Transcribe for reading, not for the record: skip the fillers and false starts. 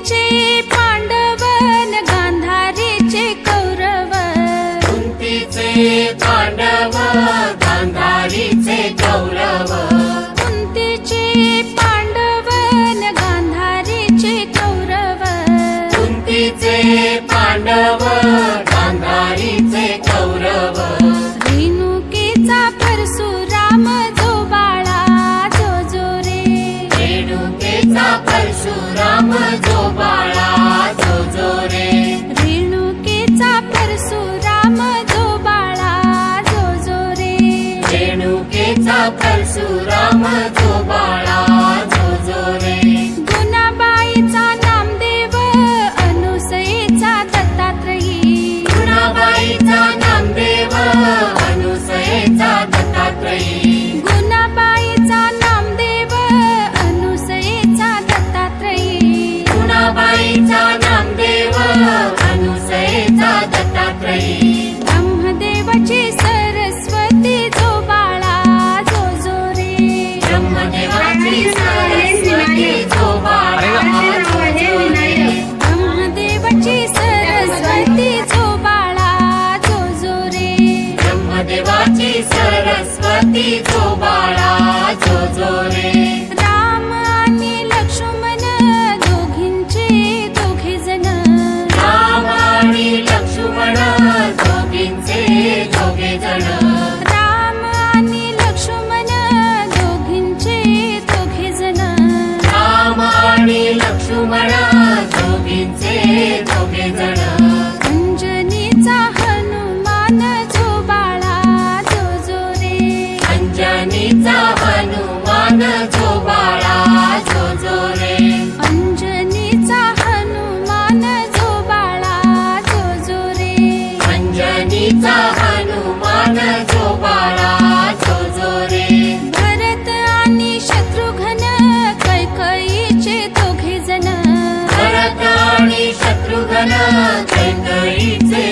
कुंतीचे पांडव न गांधारीचे कौरव, कुंतीचे पांडव गांधारीचे कौरव, कुंतीचे पांडव न गांधारीचे कौरव, कुंतीचे पांडव गांधारीचे कौरव, रेणुकेचा परशुराम जो बाळा जो जो रे, रेणुकेचा परशुराम जो बाळा जो जो रे, रेणुकेचा परशुराम जो बाळा जो जो रे, रेणुकेचा परशुराम जो बाळा जो जो रे, गुणाबाईचा नामदेव अनुसयेचा दत्तात्रयी, गुणाबाईचा नामदेव अनुसयेचा दत्तात्रयी, गुणाबाईचा नामदेव अनुसयेचा दत्तात्रयी, गुणाबाईचा नामदेव अनुसयेचा दत्तात्रयी, ब्रह्मदेवाची सरस्वती जो बाळा जो जो रे, ब्रह्मदेवाची सरस्वती जो बाळा जो जो रे, ब्रह्मदेवाची सरस्वती जो बाळा जो जो रे, ब्रह्मदेवाची सरस्वती जो बाळा जो जो रे, राम आणि लक्ष्मण दोघींचे दोघे जण, राम आणि लक्ष्मण दोघींचे दोघे जण, राम आणि लक्ष्मण दोघींचे दोघे जण, राम आणि लक्ष्मण दोघींचे दोघे जण, अंजनीचा हनुमान जो बाळा जो जो रे, अंजनीचा हनुमान जो बाळा जो जो रे, अंजनीचा हनुमान जो बाळा जो जो रे, अंजनीचा हनुमान जो बाळा जो जो रे, भरत आणि शत्रुघ्न कैकईचे दोघे जण, भरत आणि शत्रुघ्न कैकईचे